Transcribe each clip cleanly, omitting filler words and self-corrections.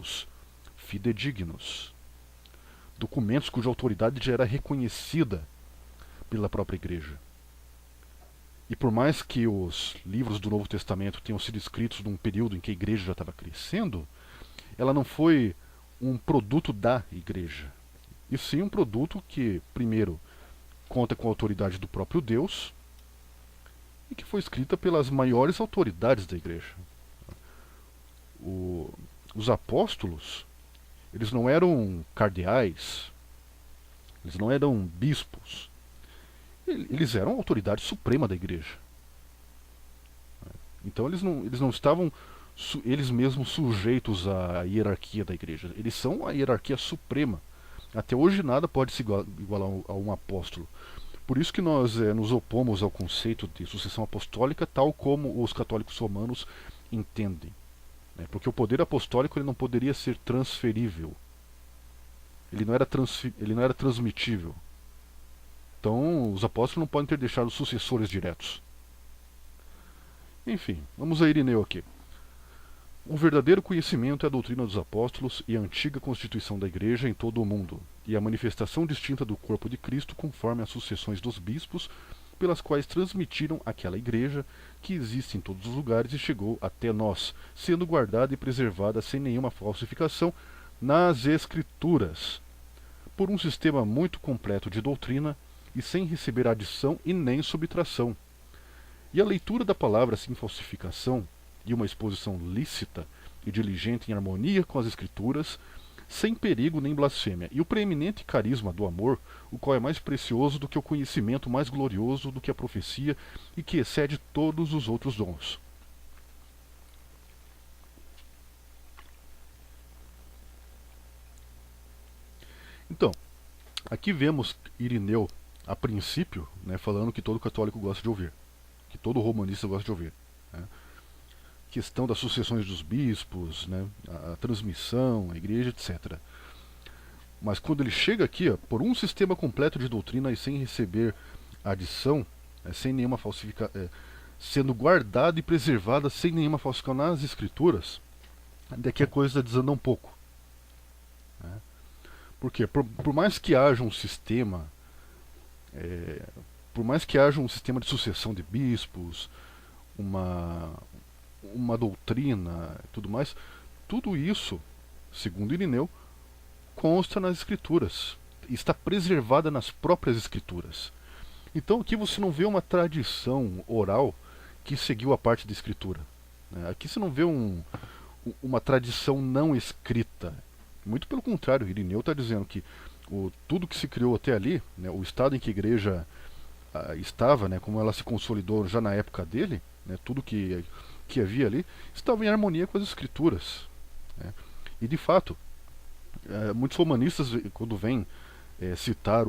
documentos fidedignos, documentos cuja autoridade já era reconhecida pela própria igreja. E por mais que os livros do Novo Testamento tenham sido escritos num período em que a igreja já estava crescendo, ela não foi um produto da igreja, e sim um produto que, primeiro, conta com a autoridade do próprio Deus e que foi escrita pelas maiores autoridades da igreja. Os apóstolos, eles não eram cardeais, eles não eram bispos, eles eram a autoridade suprema da igreja. Então eles não estavam eles mesmos sujeitos à hierarquia da igreja. Eles são a hierarquia suprema. Até hoje nada pode se igualar a um apóstolo. Por isso que nós nos opomos ao conceito de sucessão apostólica, tal como os católicos romanos entendem. Porque o poder apostólico ele não poderia ser transferível. Ele não era transmitível. Então, os apóstolos não podem ter deixado sucessores diretos. Enfim, vamos a Irineu aqui. O verdadeiro conhecimento é a doutrina dos apóstolos e a antiga constituição da igreja em todo o mundo, e a manifestação distinta do corpo de Cristo conforme as sucessões dos bispos, pelas quais transmitiram àquela igreja, que existe em todos os lugares e chegou até nós, sendo guardada e preservada sem nenhuma falsificação nas Escrituras, por um sistema muito completo de doutrina e sem receber adição e nem subtração. E a leitura da palavra sem falsificação e uma exposição lícita e diligente em harmonia com as Escrituras, sem perigo nem blasfêmia, e o preeminente carisma do amor, o qual é mais precioso do que o conhecimento, mais glorioso do que a profecia e que excede todos os outros dons. Então, aqui vemos Irineu, a princípio, falando que todo católico gosta de ouvir, que todo romanista gosta de ouvir. Questão das sucessões dos bispos, a transmissão, a igreja, etc. Mas quando ele chega aqui, por um sistema completo de doutrina e sem receber adição, sem nenhuma falsificação, sendo guardada e preservada sem nenhuma falsificação nas Escrituras, daqui a coisa desanda um pouco. Por quê? Por mais que haja um sistema, por mais que haja um sistema de sucessão de bispos, uma doutrina e tudo mais, tudo isso, segundo Irineu, consta nas Escrituras, está preservada nas próprias Escrituras. Então aqui você não vê uma tradição oral que seguiu a parte da Escritura. Aqui você não vê uma tradição não escrita. Muito pelo contrário, Irineu está dizendo que tudo que se criou até ali, o estado em que a igreja estava, como ela se consolidou já na época dele, tudo que havia ali, estava em harmonia com as Escrituras. E de fato, muitos romanistas, quando vêm citar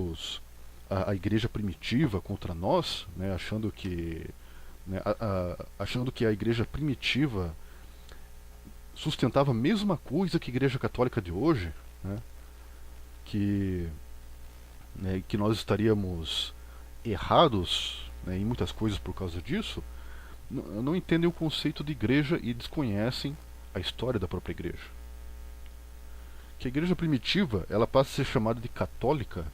a igreja primitiva contra nós, achando que a igreja primitiva sustentava a mesma coisa que a igreja católica de hoje, que nós estaríamos errados em muitas coisas por causa disso, não entendem o conceito de igreja e desconhecem a história da própria igreja. Que a igreja primitiva ela passa a ser chamada de católica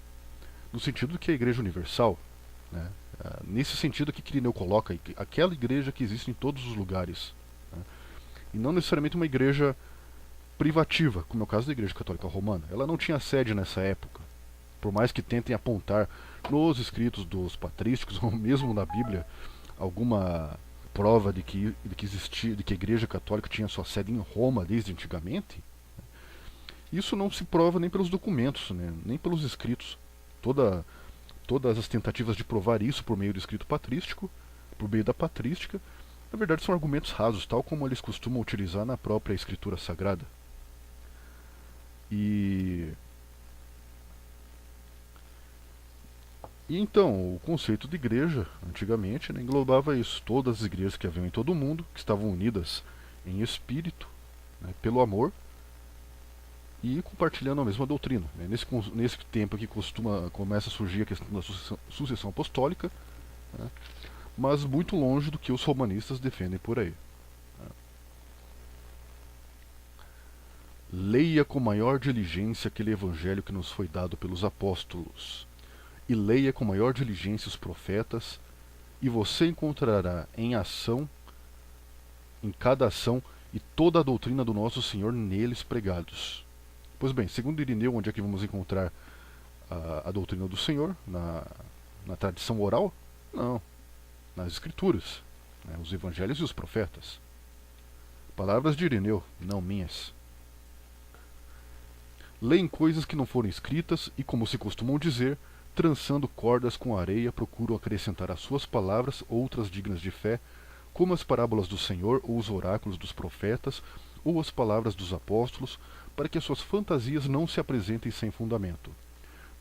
no sentido que é a igreja universal, nesse sentido que Irineu coloca, aquela igreja que existe em todos os lugares, e não necessariamente uma igreja privativa, como é o caso da Igreja Católica Romana. Ela não tinha sede nessa época, por mais que tentem apontar nos escritos dos patrísticos ou mesmo na Bíblia alguma prova de que a Igreja Católica tinha sua sede em Roma desde antigamente. Isso não se prova nem pelos documentos, nem pelos escritos. Todas as tentativas de provar isso por meio do escrito patrístico, por meio da patrística, na verdade são argumentos rasos, tal como eles costumam utilizar na própria Escritura Sagrada. E então, o conceito de igreja, antigamente, englobava isso. Todas as igrejas que haviam em todo o mundo, que estavam unidas em espírito, pelo amor, e compartilhando a mesma doutrina. Nesse tempo que começa a surgir a questão da sucessão apostólica, mas muito longe do que os romanistas defendem por aí. Leia com maior diligência aquele evangelho que nos foi dado pelos apóstolos, e leia com maior diligência os profetas, e você encontrará em cada ação, e toda a doutrina do nosso Senhor neles pregados. Pois bem, segundo Irineu, onde é que vamos encontrar a doutrina do Senhor? Na tradição oral? Não, nas Escrituras, né, os evangelhos e os profetas. Palavras de Irineu, não minhas. Leem coisas que não foram escritas e, como se costumam dizer, trançando cordas com areia, procuram acrescentar às suas palavras outras dignas de fé, como as parábolas do Senhor ou os oráculos dos profetas ou as palavras dos apóstolos, para que as suas fantasias não se apresentem sem fundamento.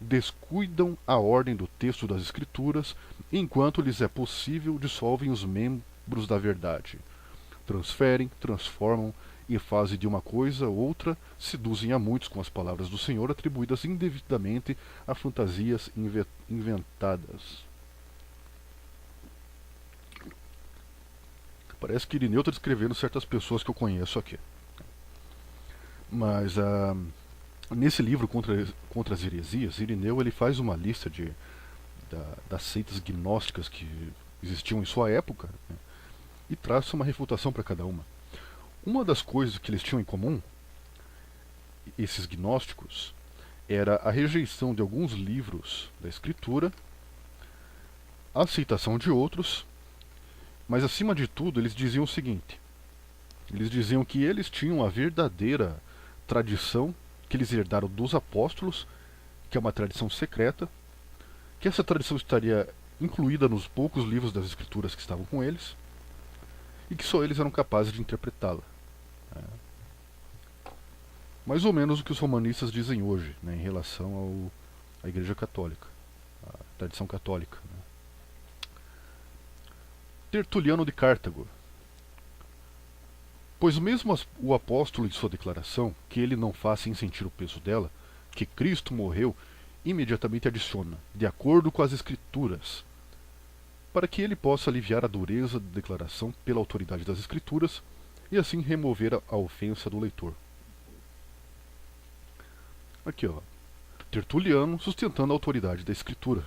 Descuidam a ordem do texto das Escrituras, e, enquanto lhes é possível, dissolvem os membros da verdade. Transferem, transformam e fazem de uma coisa outra, seduzem a muitos com as palavras do Senhor atribuídas indevidamente a fantasias inventadas. Parece que Irineu está descrevendo certas pessoas que eu conheço aqui. Mas nesse livro contra as heresias, Irineu ele faz uma lista das seitas gnósticas que existiam em sua época, né, e traça uma refutação para cada uma. Uma das coisas que eles tinham em comum, esses gnósticos, era a rejeição de alguns livros da Escritura, a aceitação de outros, mas acima de tudo eles diziam o seguinte: eles diziam que eles tinham a verdadeira tradição que eles herdaram dos apóstolos, que é uma tradição secreta, que essa tradição estaria incluída nos poucos livros das Escrituras que estavam com eles, e que só eles eram capazes de interpretá-la. Mais ou menos o que os romanistas dizem hoje, né, em relação à Igreja Católica, à tradição católica. Né. Tertuliano de Cartago. Pois mesmo o apóstolo em sua declaração, que ele não faz sem sentir o peso dela, que Cristo morreu, imediatamente adiciona, de acordo com as Escrituras, para que ele possa aliviar a dureza da declaração pela autoridade das Escrituras e assim remover a ofensa do leitor. Aqui, ó, Tertuliano sustentando a autoridade da Escritura.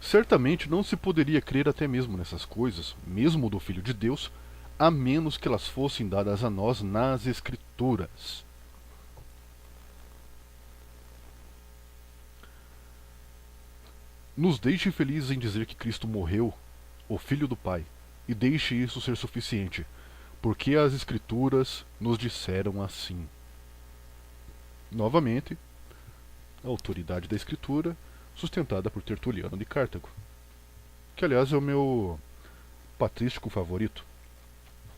Certamente não se poderia crer até mesmo nessas coisas, mesmo do Filho de Deus, a menos que elas fossem dadas a nós nas Escrituras. Nos deixe felizes em dizer que Cristo morreu, o Filho do Pai, e deixe isso ser suficiente, porque as Escrituras nos disseram assim. Novamente, a autoridade da Escritura, sustentada por Tertuliano de Cartago, que aliás é o meu patrístico favorito.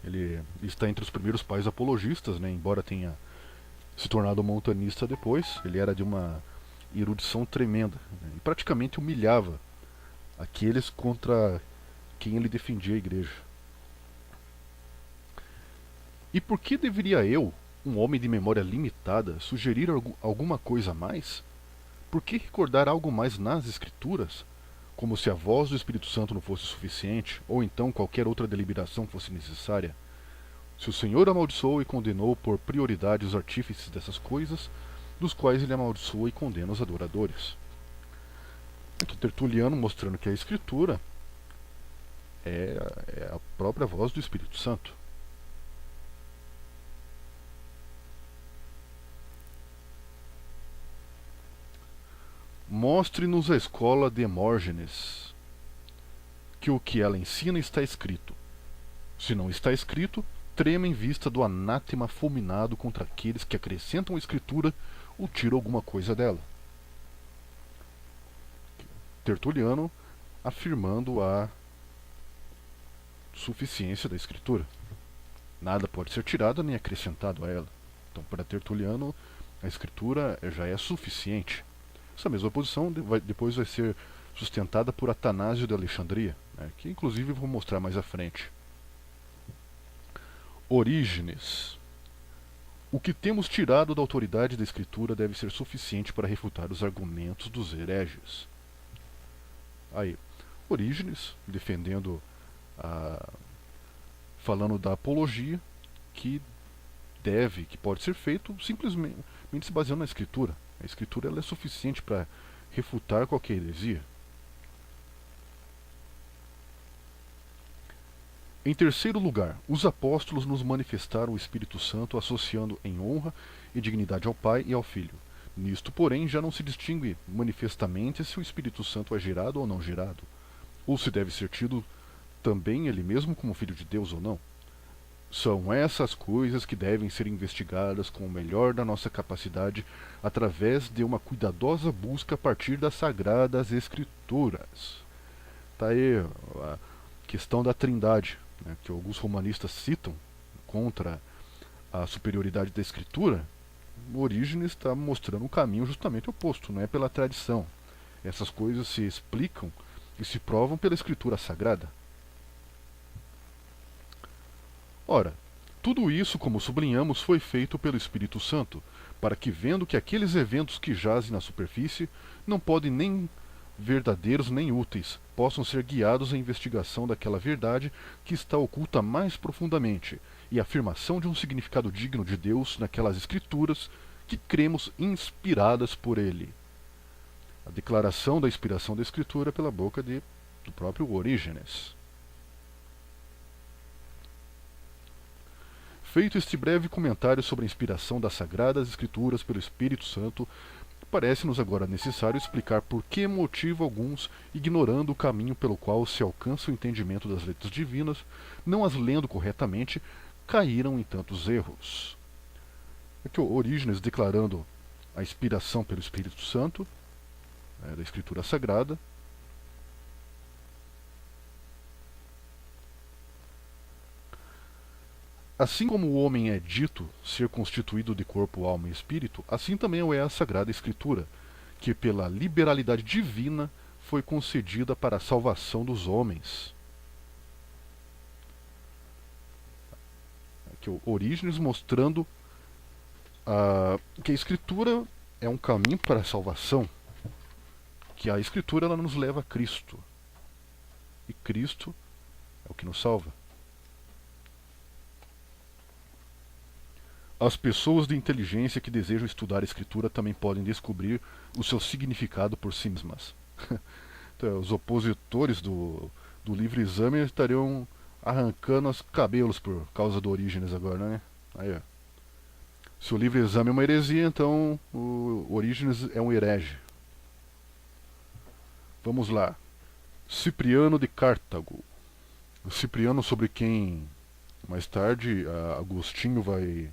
Ele está entre os primeiros pais apologistas, né, embora tenha se tornado montanista depois. Ele era de uma erudição tremenda, né, e praticamente humilhava aqueles contra quem ele defendia a igreja. E por que deveria eu, um homem de memória limitada, sugerir alguma coisa a mais? Por que recordar algo mais nas Escrituras? Como se a voz do Espírito Santo não fosse suficiente, ou então qualquer outra deliberação fosse necessária? Se o Senhor amaldiçoou e condenou por prioridade os artífices dessas coisas, dos quais ele amaldiçoa e condena os adoradores. Aqui Tertuliano mostrando que a Escritura é a própria voz do Espírito Santo. Mostre-nos a escola de Hermógenes, que o que ela ensina está escrito. Se não está escrito, trema em vista do anátema fulminado contra aqueles que acrescentam a Escritura ou tiram alguma coisa dela. Tertuliano afirmando a suficiência da Escritura. Nada pode ser tirado nem acrescentado a ela. Então, para Tertuliano, a Escritura já é suficiente. Essa mesma posição depois vai ser sustentada por Atanásio de Alexandria, né, que inclusive vou mostrar mais à frente. Orígenes. O que temos tirado da autoridade da Escritura deve ser suficiente para refutar os argumentos dos hereges. Aí, Orígenes, defendendo ah, falando da apologia que que pode ser feito simplesmente se baseando na Escritura. A Escritura ela é suficiente para refutar qualquer heresia. Em terceiro lugar, os apóstolos nos manifestaram o Espírito Santo associando em honra e dignidade ao Pai e ao Filho. Nisto, porém, já não se distingue manifestamente se o Espírito Santo é gerado ou não gerado, ou se deve ser tido também ele mesmo como Filho de Deus ou não. São essas coisas que devem ser investigadas com o melhor da nossa capacidade através de uma cuidadosa busca a partir das Sagradas Escrituras. Está aí a questão da Trindade, né, que alguns romanistas citam contra a superioridade da Escritura. Orígenes está mostrando um caminho justamente oposto, não é pela tradição. Essas coisas se explicam e se provam pela Escritura Sagrada. Ora, tudo isso, como sublinhamos, foi feito pelo Espírito Santo, para que, vendo que aqueles eventos que jazem na superfície não podem nem verdadeiros nem úteis, possam ser guiados à investigação daquela verdade que está oculta mais profundamente, e a afirmação de um significado digno de Deus naquelas Escrituras que cremos inspiradas por Ele. A declaração da inspiração da Escritura pela boca do próprio Orígenes. Feito este breve comentário sobre a inspiração das Sagradas Escrituras pelo Espírito Santo, parece-nos agora necessário explicar por que motivo alguns, ignorando o caminho pelo qual se alcança o entendimento das letras divinas, não as lendo corretamente, caíram em tantos erros. Aqui o Orígenes declarando a inspiração pelo Espírito Santo, da Escritura Sagrada. Assim como o homem é dito ser constituído de corpo, alma e espírito, assim também o é a Sagrada Escritura, que pela liberalidade divina foi concedida para a salvação dos homens. Aqui o Orígenes mostrando que a Escritura é um caminho para a salvação, que a Escritura ela nos leva a Cristo, e Cristo é o que nos salva. As pessoas de inteligência que desejam estudar a Escritura também podem descobrir o seu significado por si mesmas. Então, os opositores do livre exame estariam arrancando os cabelos por causa do Orígenes agora, né? Aí, ó. Se o livre exame é uma heresia, então o Orígenes é um herege. Vamos lá. Cipriano de Cartago. O Cipriano, sobre quem mais tarde Agostinho vai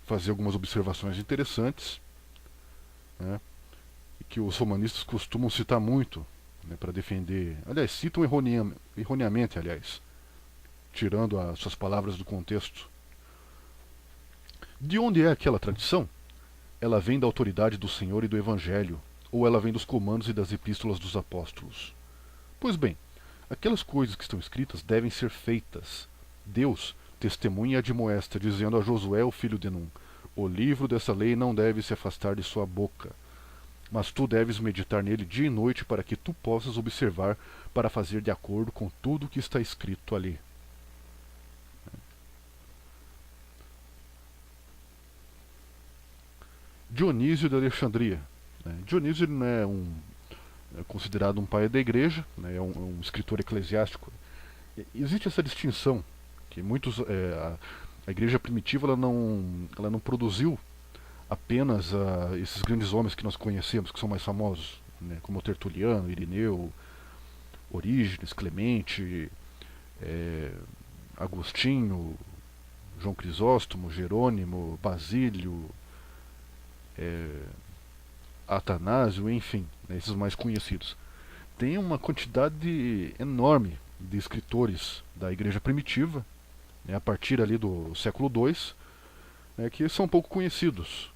fazer algumas observações interessantes, né, e que os romanistas costumam citar muito, né, para defender. Aliás, citam erroneamente, aliás, tirando as suas palavras do contexto. De onde é aquela tradição? Ela vem da autoridade do Senhor e do Evangelho, ou ela vem dos comandos e das epístolas dos apóstolos? Pois bem, aquelas coisas que estão escritas devem ser feitas. Deus testemunha e admoesta, dizendo a Josué, o filho de Num: o livro dessa lei não deve se afastar de sua boca, mas tu deves meditar nele dia e noite, para que tu possas observar, para fazer de acordo com tudo o que está escrito ali. Dionísio de Alexandria. Dionísio não é considerado um pai da igreja, né, é um escritor eclesiástico. Existe essa distinção que muitos a igreja primitiva ela não produziu apenas esses grandes homens que nós conhecemos, que são mais famosos, né, como Tertuliano, Irineu, Orígenes, Clemente, Agostinho, João Crisóstomo, Jerônimo, Basílio, Atanásio, enfim, né, esses mais conhecidos. Tem uma quantidade enorme de escritores da igreja primitiva, né, a partir ali do século II, né, que são pouco conhecidos.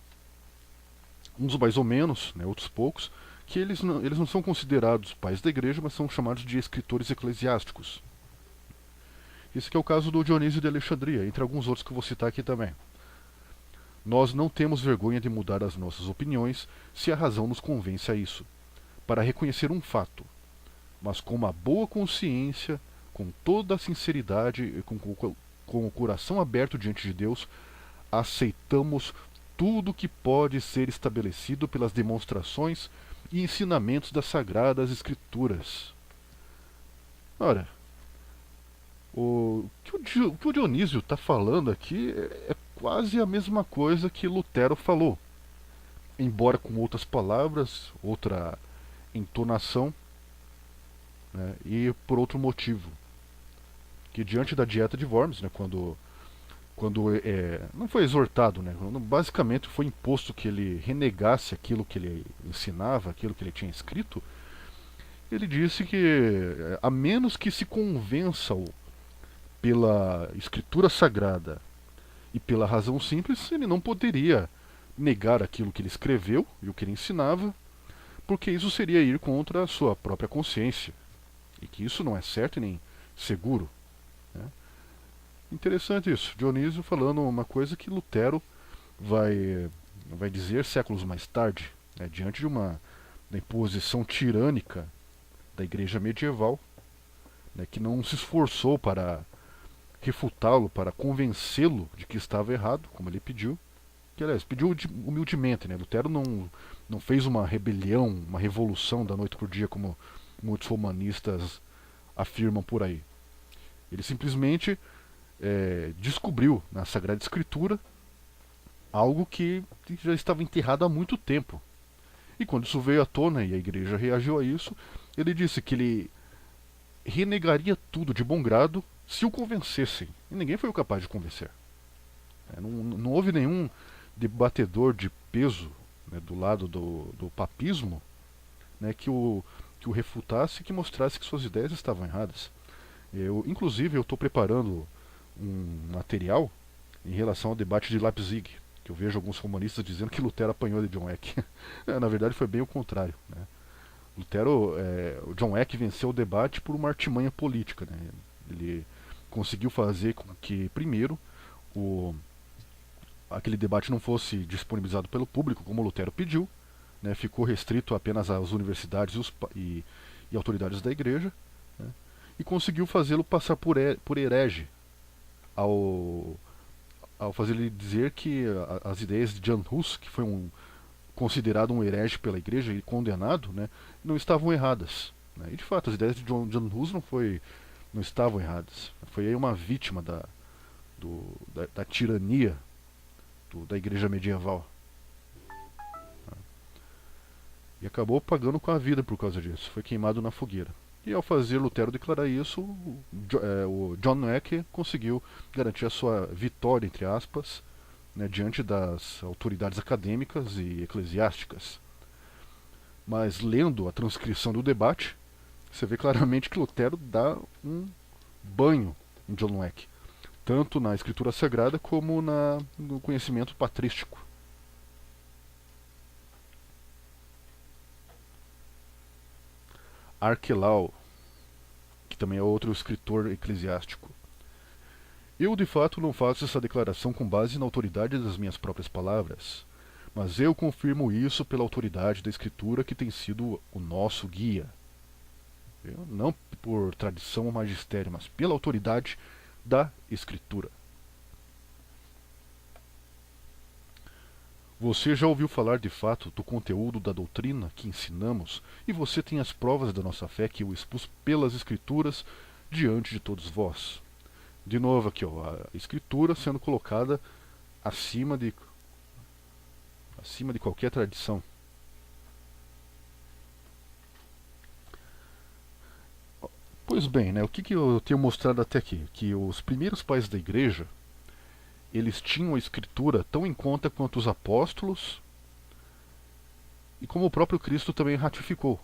Uns mais ou menos, né, outros poucos, que eles não são considerados pais da igreja, mas são chamados de escritores eclesiásticos. Esse que é o caso do Dionísio de Alexandria, entre alguns outros que eu vou citar aqui também. Nós não temos vergonha de mudar as nossas opiniões se a razão nos convence a isso, para reconhecer um fato, mas com uma boa consciência com toda a sinceridade e com o coração aberto diante de Deus, aceitamos tudo que pode ser estabelecido pelas demonstrações e ensinamentos das Sagradas Escrituras. Ora, o que o Dionísio está falando aqui é quase a mesma coisa que Lutero falou, embora com outras palavras, outra entonação, né, e por outro motivo. Que diante da dieta de Worms, né, quando não foi exortado, né, basicamente foi imposto que ele renegasse aquilo que ele ensinava, aquilo que ele tinha escrito, ele disse que, a menos que se convença pela escritura sagrada e pela razão simples, ele não poderia negar aquilo que ele escreveu e o que ele ensinava, porque isso seria ir contra a sua própria consciência, e que isso não é certo e nem seguro. Né? Interessante isso, Dionísio falando uma coisa que Lutero vai dizer séculos mais tarde, né, diante de uma imposição tirânica da igreja medieval, né, que não se esforçou para refutá-lo, para convencê-lo de que estava errado, como ele pediu, que aliás pediu humildemente, né? Lutero não fez uma rebelião, uma revolução da noite por dia, como muitos romanistas afirmam por aí. Ele simplesmente descobriu na Sagrada Escritura algo que já estava enterrado há muito tempo. E quando isso veio à tona e a igreja reagiu a isso, ele disse que ele renegaria tudo de bom grado se o convencessem. E ninguém foi capaz de convencer. Não houve nenhum debatedor de peso, né, do lado do papismo, né, que o refutasse e que mostrasse que suas ideias estavam erradas. Inclusive, eu estou preparando um material em relação ao debate de Leipzig, que eu vejo alguns romanistas dizendo que Lutero apanhou de John Eck. Na verdade, foi bem o contrário. Né? O John Eck venceu o debate por uma artimanha política. Né? Ele conseguiu fazer com que, primeiro, aquele debate não fosse disponibilizado pelo público, como Lutero pediu, né? Ficou restrito apenas às universidades e autoridades da igreja, né? E conseguiu fazê-lo passar por herege, ao fazer ele dizer que as ideias de Jan Hus, que foi considerado um herege pela igreja e condenado, né, não estavam erradas. Né? E de fato, as ideias de Jan Hus não estavam erradas. Foi aí uma vítima da tirania da igreja medieval. E acabou pagando com a vida por causa disso. Foi queimado na fogueira. E ao fazer Lutero declarar isso, o John Eck conseguiu garantir a sua vitória, entre aspas, né, diante das autoridades acadêmicas e eclesiásticas. Mas lendo a transcrição do debate, você vê claramente que Lutero dá um banho em John Eck, tanto na escritura sagrada como no conhecimento patrístico. Arquelau, que também é outro escritor eclesiástico. Eu de fato não faço essa declaração com base na autoridade das minhas próprias palavras, mas eu confirmo isso pela autoridade da Escritura, que tem sido o nosso guia. Não por tradição ou magistério, mas pela autoridade da Escritura. Você já ouviu falar de fato do conteúdo da doutrina que ensinamos, e você tem as provas da nossa fé que eu expus pelas Escrituras diante de todos vós. De novo aqui, ó, a Escritura sendo colocada acima de qualquer tradição. Pois bem, né, o que eu tenho mostrado até aqui? Que os primeiros pais da igreja, eles tinham a Escritura tão em conta quanto os apóstolos, e como o próprio Cristo também ratificou.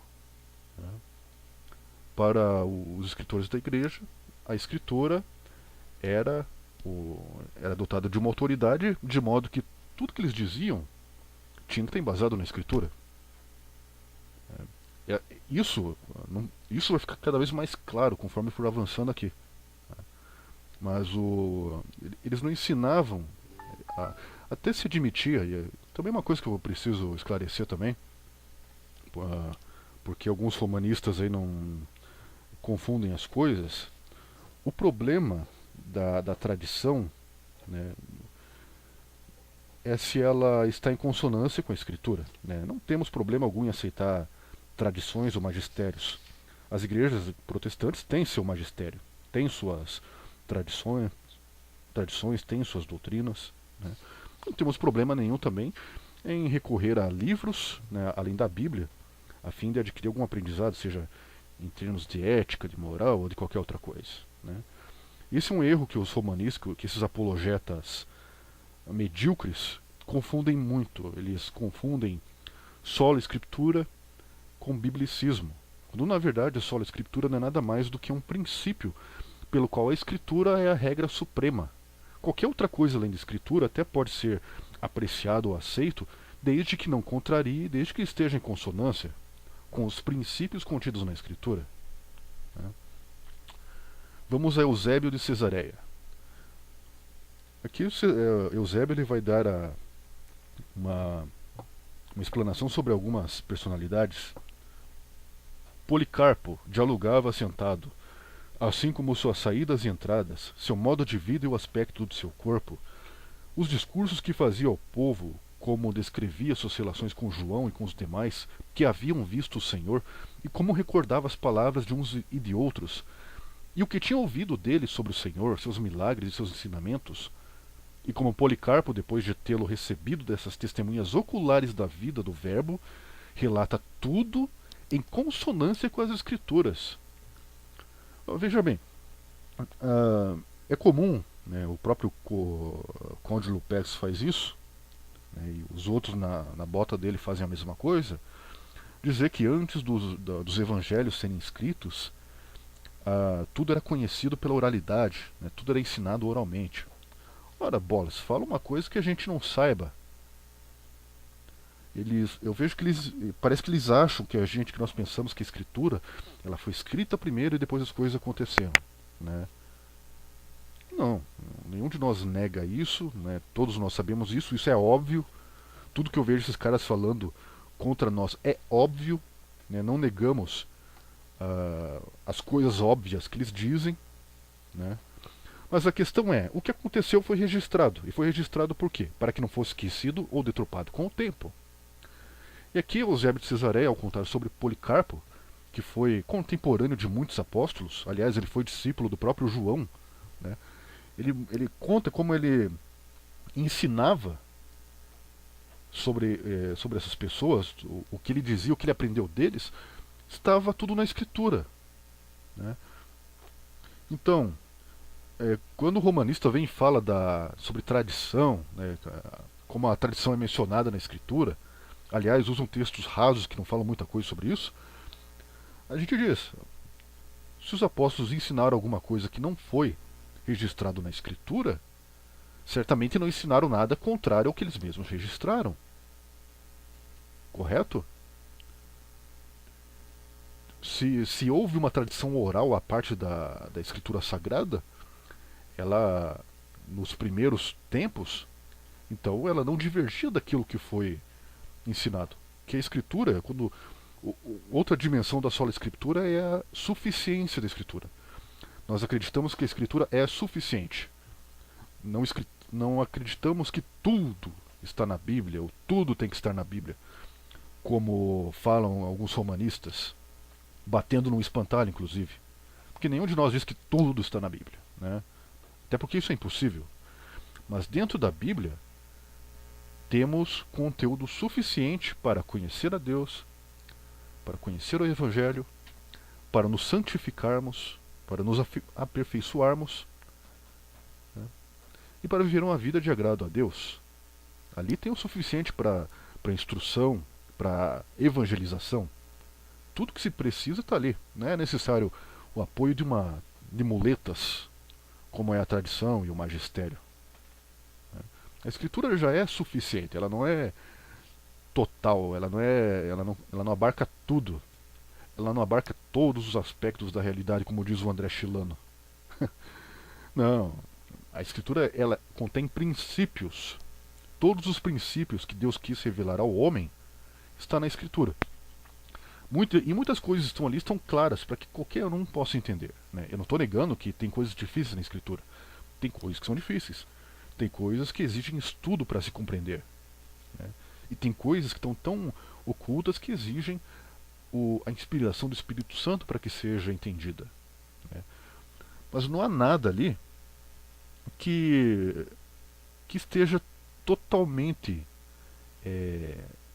Né? Para os escritores da igreja, a Escritura era dotada de uma autoridade, de modo que tudo que eles diziam tinha que estar embasado na Escritura. Isso vai ficar cada vez mais claro conforme for avançando aqui. Mas eles não ensinavam, até se admitia, e também uma coisa que eu preciso esclarecer também, porque alguns romanistas aí não confundem as coisas. O problema da tradição, né, é se ela está em consonância com a Escritura. Né? Não temos problema algum em aceitar tradições ou magistérios. As igrejas protestantes têm seu magistério, têm suas tradições, têm suas doutrinas. Né? Não temos problema nenhum também em recorrer a livros, né, além da Bíblia, a fim de adquirir algum aprendizado, seja em termos de ética, de moral ou de qualquer outra coisa. Né? Esse é um erro que os romanistas, que esses apologetas medíocres confundem muito. Eles confundem sola escritura com biblicismo, quando na verdade a sola escritura não é nada mais do que um princípio pelo qual a escritura é a regra suprema. Qualquer outra coisa além da escritura até pode ser apreciado ou aceito, desde que não contrarie, desde que esteja em consonância com os princípios contidos na escritura. Né? Vamos a Eusébio de Cesareia. Aqui Eusébio ele vai dar uma explanação sobre algumas personalidades. Policarpo dialogava sentado, assim como suas saídas e entradas, seu modo de vida e o aspecto do seu corpo, os discursos que fazia ao povo, como descrevia suas relações com João e com os demais que haviam visto o Senhor, e como recordava as palavras de uns e de outros, e o que tinha ouvido dele sobre o Senhor, seus milagres e seus ensinamentos, e como Policarpo, depois de tê-lo recebido dessas testemunhas oculares da vida do Verbo, relata tudo em consonância com as Escrituras. Veja bem, é comum, né, o próprio Conde Lupex faz isso, né, e os outros na bota dele fazem a mesma coisa, dizer que antes dos evangelhos serem escritos, tudo era conhecido pela oralidade, né, tudo era ensinado oralmente. Ora, bolas, fala uma coisa que a gente não saiba. Eu vejo que parece que eles acham que que nós pensamos que a escritura, ela foi escrita primeiro e depois as coisas aconteceram, né? Não, nenhum de nós nega isso, né? Todos nós sabemos isso, isso é óbvio. Tudo que eu vejo esses caras falando contra nós é óbvio, né? Não negamos as coisas óbvias que eles dizem, né? Mas a questão é, o que aconteceu foi registrado. E foi registrado por quê? Para que não fosse esquecido ou deturpado com o tempo. E aqui Eusébio de Cesareia, ao contar sobre Policarpo, que foi contemporâneo de muitos apóstolos, aliás, ele foi discípulo do próprio João, né? Ele conta como ele ensinava sobre essas pessoas, o que ele dizia, o que ele aprendeu deles, estava tudo na Escritura. Né? Então, quando o romanista vem e fala sobre tradição, né, como a tradição é mencionada na Escritura, aliás, usam textos rasos que não falam muita coisa sobre isso, a gente diz, se os apóstolos ensinaram alguma coisa que não foi registrado na Escritura, certamente não ensinaram nada contrário ao que eles mesmos registraram. Correto? Se houve uma tradição oral à parte da Escritura Sagrada, ela, nos primeiros tempos, então ela não divergia daquilo que foi ensinado. Que a Escritura, outra dimensão da sola Escritura é a suficiência da Escritura. Nós acreditamos que a Escritura é suficiente. Não acreditamos que tudo está na Bíblia, ou tudo tem que estar na Bíblia, como falam alguns romanistas, batendo num espantalho, inclusive. Porque nenhum de nós diz que tudo está na Bíblia, né? Até porque isso é impossível. Mas dentro da Bíblia, temos conteúdo suficiente para conhecer a Deus, para conhecer o Evangelho, para nos santificarmos, para nos aperfeiçoarmos, né? E para viver uma vida de agrado a Deus. Ali tem o suficiente para instrução, para evangelização. Tudo que se precisa está ali. Não é necessário o apoio de muletas, como é a tradição e o magistério. A Escritura já é suficiente, ela não é total, ela não abarca tudo. Ela não abarca todos os aspectos da realidade, como diz o André Chilano. Não, a Escritura ela contém princípios. Todos os princípios que Deus quis revelar ao homem está na Escritura. E muitas coisas estão ali, estão claras para que qualquer um possa entender. Né? Eu não estou negando que tem coisas difíceis na escritura. Tem coisas que são difíceis. Tem coisas que exigem estudo para se compreender. Né? E tem coisas que estão tão ocultas que exigem a inspiração do Espírito Santo para que seja entendida. Né? Mas não há nada ali que, que esteja totalmente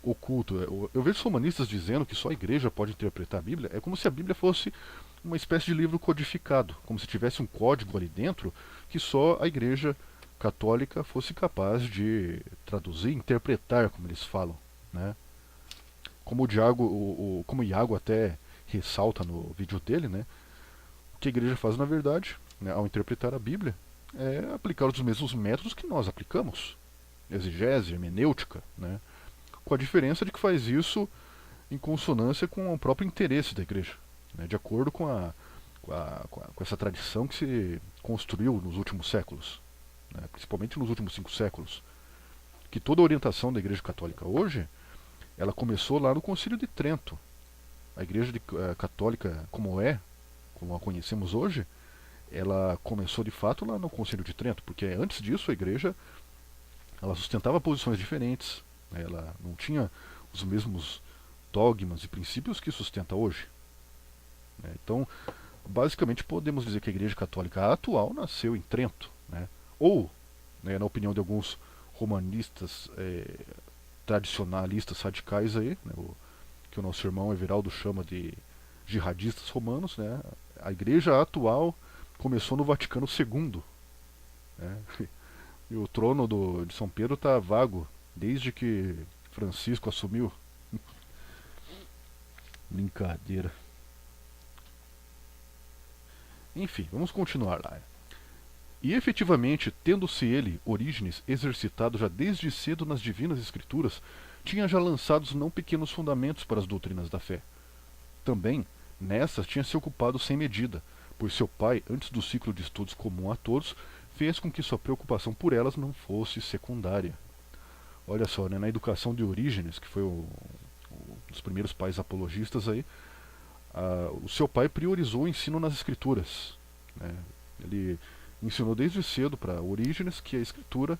oculto. Eu vejo humanistas dizendo que só a igreja pode interpretar a Bíblia. É como se a Bíblia fosse uma espécie de livro codificado, como se tivesse um código ali dentro que só a igreja católica fosse capaz de traduzir, interpretar, como eles falam. Né? Como como o Iago até ressalta no vídeo dele, né? O que a igreja faz na verdade, né, ao interpretar a Bíblia, é aplicar os mesmos métodos que nós aplicamos. Exegese, hermenêutica, né? Com a diferença de que faz isso em consonância com o próprio interesse da igreja, né? De acordo com essa tradição que se construiu nos últimos séculos, né? Principalmente nos últimos 5 séculos. Que toda a orientação da igreja católica hoje, ela começou lá no Concílio de Trento. A igreja católica como a conhecemos hoje, ela começou de fato lá no Concílio de Trento, porque antes disso a igreja ela sustentava posições diferentes, né? Ela não tinha os mesmos dogmas e princípios que sustenta hoje. Né? Então, basicamente podemos dizer que a igreja católica atual nasceu em Trento, né? Ou, né, na opinião de alguns romanistas tradicionalistas radicais aí, né, que o nosso irmão Everaldo chama de jihadistas romanos, né, a igreja atual começou no Vaticano II. Né, e o trono de São Pedro está vago desde que Francisco assumiu. Brincadeira. Enfim, vamos continuar lá. E efetivamente, tendo-se ele, Orígenes, exercitado já desde cedo nas divinas escrituras, tinha já lançados não pequenos fundamentos para as doutrinas da fé. Também, nessas tinha se ocupado sem medida, pois seu pai, antes do ciclo de estudos comum a todos, fez com que sua preocupação por elas não fosse secundária. Olha só, né, na educação de Orígenes, que foi um dos primeiros pais apologistas aí, o seu pai priorizou o ensino nas escrituras. Né? Ele ensinou desde cedo para Orígenes que a escritura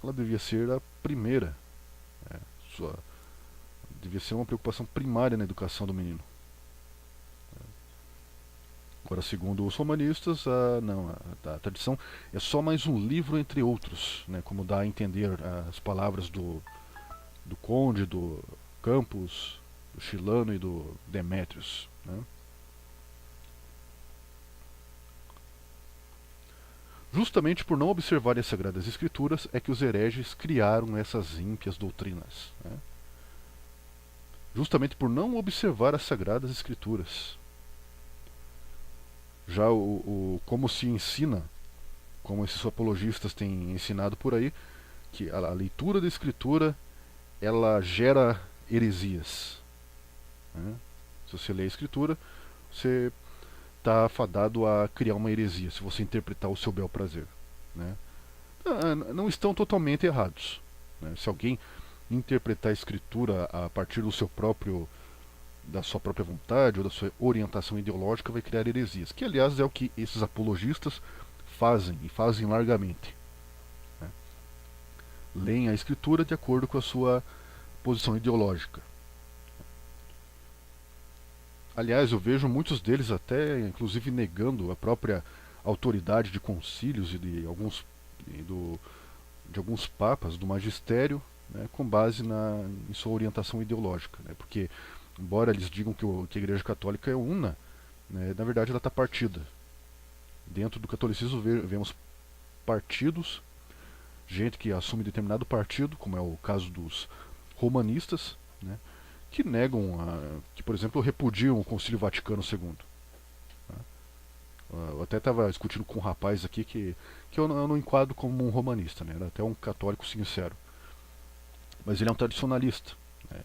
ela devia ser a primeira, né? Devia ser uma preocupação primária na educação do menino. Agora, segundo os romanistas, a tradição é só mais um livro entre outros, né? Como dá a entender as palavras do Conde, do Campos, do Chilano e do Demétrios. Né? Justamente por não observarem as Sagradas Escrituras é que os hereges criaram essas ímpias doutrinas. Né? Justamente por não observar as Sagradas Escrituras. Já como se ensina, como esses apologistas têm ensinado por aí, que a leitura da Escritura ela gera heresias. Né? Se você lê a Escritura, você está fadado a criar uma heresia, se você interpretar o seu bel prazer. Né? Não estão totalmente errados. Né? Se alguém interpretar a Escritura a partir da sua própria vontade ou da sua orientação ideológica, vai criar heresias, que aliás é o que esses apologistas fazem, e fazem largamente. Né? Leem a Escritura de acordo com a sua posição ideológica. Aliás, eu vejo muitos deles até, inclusive, negando a própria autoridade de concílios e de alguns papas, do magistério, né, com base em sua orientação ideológica. Né, porque, embora eles digam que a Igreja Católica é una, né, na verdade ela está partida. Dentro do catolicismo vemos partidos, gente que assume determinado partido, como é o caso dos romanistas, né, que negam, que por exemplo repudiam o Concílio Vaticano II. Né? Eu até estava discutindo com um rapaz aqui que eu não enquadro como um romanista, né? Era até um católico sincero. Mas ele é um tradicionalista. Né?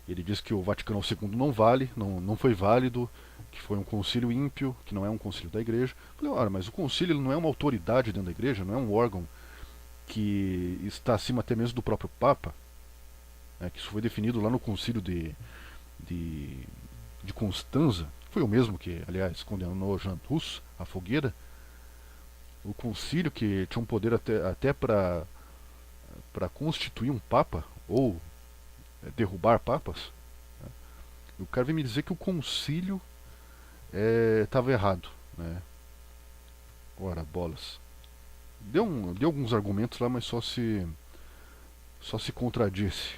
Ele diz que o Vaticano II não vale, não foi válido, que foi um concílio ímpio, que não é um concílio da igreja. Eu falei, mas o concílio não é uma autoridade dentro da igreja, não é um órgão que está acima até mesmo do próprio Papa, né, que isso foi definido lá no concílio de de Constanza, foi o mesmo que, aliás, condenou Jean Hus à fogueira. O concílio que tinha um poder até para constituir um papa ou derrubar papas. Né? E o cara vem me dizer que o concílio estava errado. Né? Ora, bolas. Deu alguns argumentos lá, mas só se contradisse.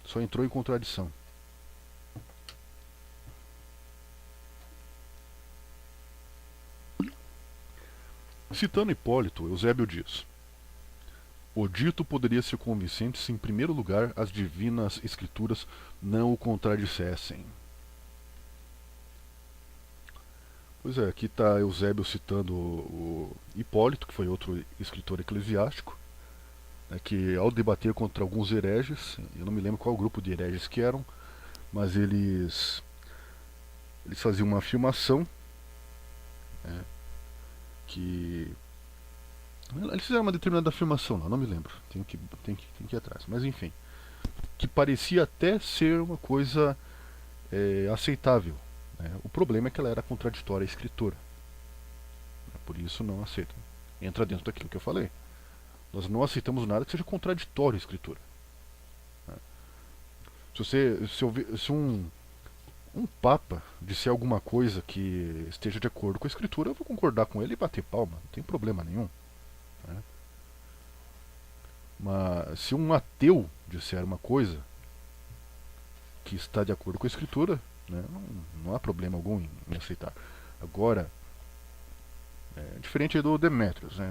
Só entrou em contradição. Citando Hipólito, Eusébio diz: o dito poderia ser convincente se, em primeiro lugar, as divinas escrituras não o contradissessem. Pois é, aqui está Eusébio citando o Hipólito, que foi outro escritor eclesiástico, né, que ao debater contra alguns hereges, eu não me lembro qual grupo de hereges que eram, mas eles faziam uma afirmação, né, que eles fizeram uma determinada afirmação lá, não me lembro, tem que ir atrás, mas enfim, que parecia até ser uma coisa aceitável. Né? O problema é que ela era contraditória à escritura, por isso não aceita. Entra dentro daquilo que eu falei. Nós não aceitamos nada que seja contraditório à escritura. Né? Se um papa disser alguma coisa que esteja de acordo com a escritura, eu vou concordar com ele e bater palma, não tem problema nenhum. Né? Mas se um ateu disser uma coisa que está de acordo com a escritura, né, não há problema algum em aceitar. Agora, diferente do Demétrios, né,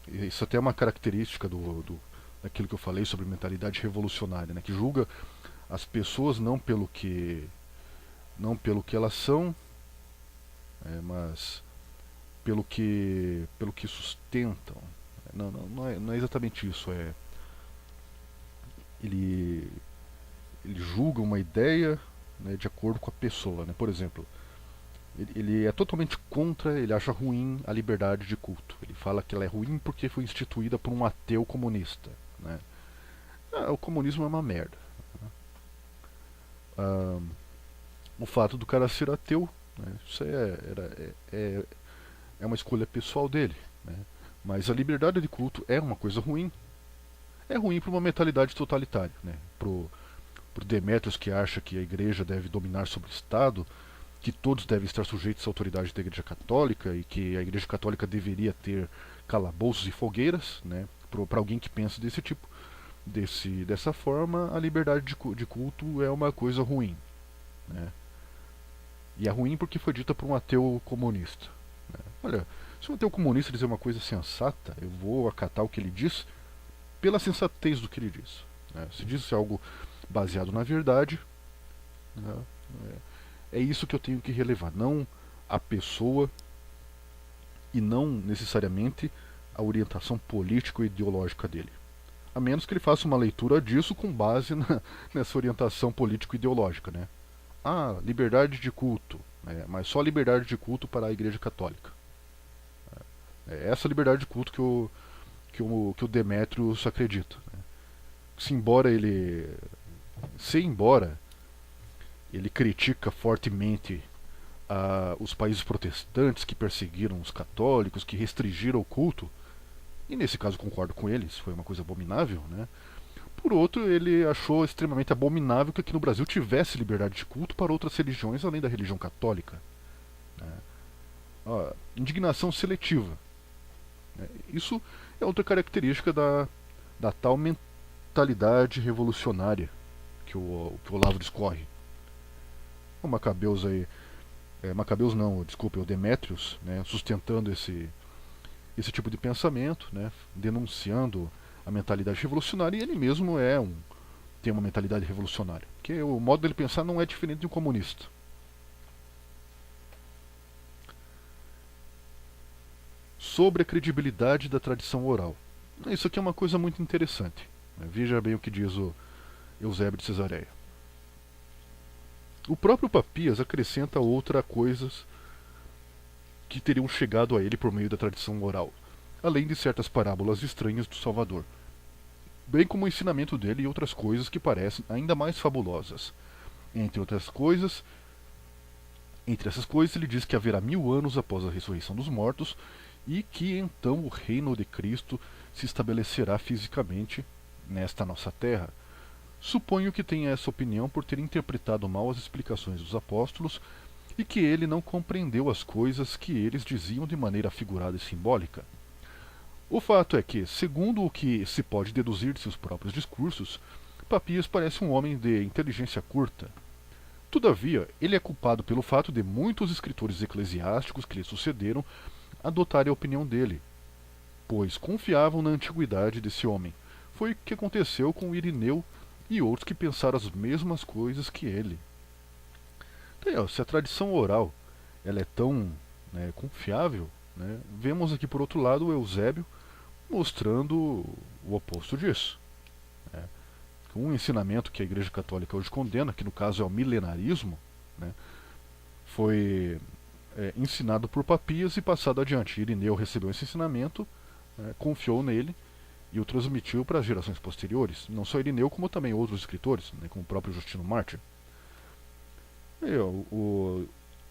isso até é uma característica daquilo que eu falei sobre mentalidade revolucionária, né, que julga as pessoas não pelo que elas são, mas pelo que sustentam. Não é exatamente isso. Ele julga uma ideia, né, de acordo com a pessoa. Né? Por exemplo, ele é totalmente contra, ele acha ruim a liberdade de culto. Ele fala que ela é ruim porque foi instituída por um ateu comunista. Né? O comunismo é uma merda. O fato do cara ser ateu, né, isso é uma escolha pessoal dele. Né? Mas a liberdade de culto é uma coisa ruim. É ruim para uma mentalidade totalitária. Né? Pro Demétrios, que acha que a igreja deve dominar sobre o Estado, que todos devem estar sujeitos à autoridade da igreja católica e que a igreja católica deveria ter calabouços e fogueiras, né? Para alguém que pensa desse tipo, dessa forma, a liberdade de culto é uma coisa ruim. Né? E é ruim porque foi dita por um ateu comunista. Né? Olha, se um ateu comunista dizer uma coisa sensata, eu vou acatar o que ele diz pela sensatez do que ele diz. Né? Se diz algo baseado na verdade, né, é isso que eu tenho que relevar, não a pessoa e não necessariamente a orientação política ou ideológica dele. A menos que ele faça uma leitura disso com base nessa orientação político-ideológica. Né? Liberdade de culto, né? Mas só liberdade de culto para a igreja católica. É essa liberdade de culto que o Demétrios acredita. Né? Embora ele critica fortemente os países protestantes que perseguiram os católicos, que restringiram o culto, e nesse caso concordo com eles, foi uma coisa abominável, né? Por outro, ele achou extremamente abominável que aqui no Brasil tivesse liberdade de culto para outras religiões além da religião católica. Né? Indignação seletiva. Né? Isso é outra característica da tal mentalidade revolucionária que o Olavo discorre. O Macabeus aí, Macabeus não, desculpe, o Demétrios, né, sustentando esse tipo de pensamento, né, denunciando a mentalidade revolucionária, e ele mesmo tem uma mentalidade revolucionária, porque o modo dele pensar não é diferente de um comunista. Sobre a credibilidade da tradição oral. Isso aqui é uma coisa muito interessante. Né, veja bem o que diz o Eusébio de Cesareia. O próprio Papias acrescenta outras coisas que teriam chegado a ele por meio da tradição oral, além de certas parábolas estranhas do Salvador. bem como o ensinamento dele e outras coisas que parecem ainda mais fabulosas. Entre essas coisas, ele diz que haverá 1000 anos após a ressurreição dos mortos e que então o reino de Cristo se estabelecerá fisicamente nesta nossa terra. Suponho que tenha essa opinião por ter interpretado mal as explicações dos apóstolos e que ele não compreendeu as coisas que eles diziam de maneira figurada e simbólica. O fato é que, segundo o que se pode deduzir de seus próprios discursos, Papias parece um homem de inteligência curta. Todavia, ele é culpado pelo fato de muitos escritores eclesiásticos que lhe sucederam adotarem a opinião dele, pois confiavam na antiguidade desse homem. Foi o que aconteceu com Irineu e outros que pensaram as mesmas coisas que ele. Então, se a tradição oral ela é tão confiável, vemos aqui por outro lado o Eusébio mostrando o oposto disso. Um ensinamento que a Igreja Católica hoje condena, que no caso é o milenarismo, foi ensinado por Papias e passado adiante. Irineu recebeu esse ensinamento, confiou nele e o transmitiu para as gerações posteriores. Não só Irineu, como também outros escritores, como o próprio Justino Mártir.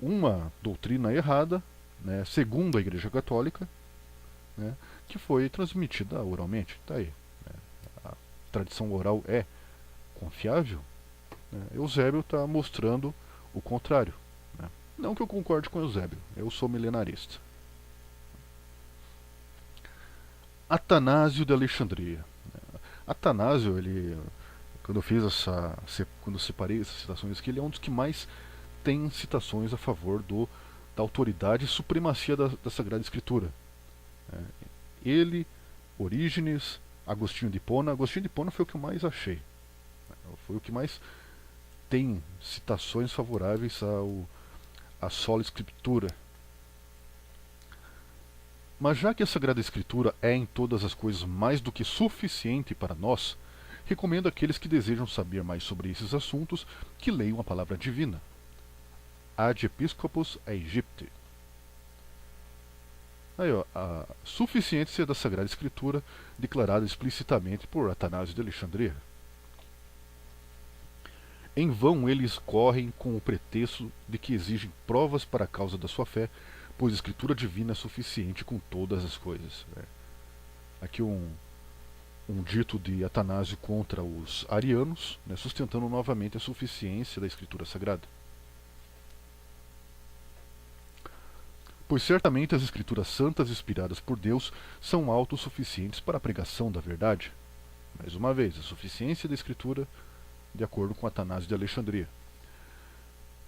Uma doutrina errada, segundo a Igreja Católica, que foi transmitida oralmente. Está aí. A tradição oral é confiável. Eusébio está mostrando o contrário. Não que eu concorde com Eusébio, eu sou milenarista. Atanásio de Alexandria. Atanásio, quando eu fiz quando eu separei essas citações aqui, ele é um dos que mais tem citações a favor da autoridade e supremacia da Sagrada Escritura. Ele, Orígenes, Agostinho de Hipona. Agostinho de Hipona foi o que eu mais achei. Foi o que mais tem citações favoráveis à sola Escritura. Mas já que a Sagrada Escritura é em todas as coisas mais do que suficiente para nós, recomendo àqueles que desejam saber mais sobre esses assuntos que leiam a palavra divina. Ad Episcopos Aegypti. Aí, a suficiência da Sagrada Escritura declarada explicitamente por Atanásio de Alexandria. Em vão eles correm com o pretexto de que exigem provas para a causa da sua fé, pois a Escritura divina é suficiente com todas as coisas. Aqui um dito de Atanásio contra os arianos, sustentando novamente a suficiência da Escritura Sagrada. Pois certamente as Escrituras santas inspiradas por Deus são autossuficientes para a pregação da verdade. Mais uma vez, a suficiência da Escritura de acordo com Atanásio de Alexandria.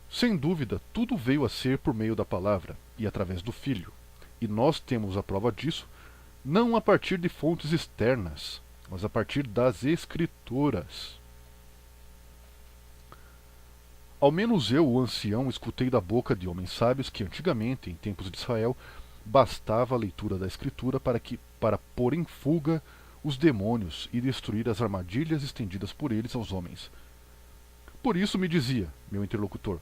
Sem dúvida, tudo veio a ser por meio da palavra e através do Filho, e nós temos a prova disso não a partir de fontes externas, mas a partir das Escrituras. Ao menos eu, o ancião, escutei da boca de homens sábios que antigamente, em tempos de Israel, bastava a leitura da Escritura para pôr em fuga os demônios e destruir as armadilhas estendidas por eles aos homens. Por isso me dizia, meu interlocutor,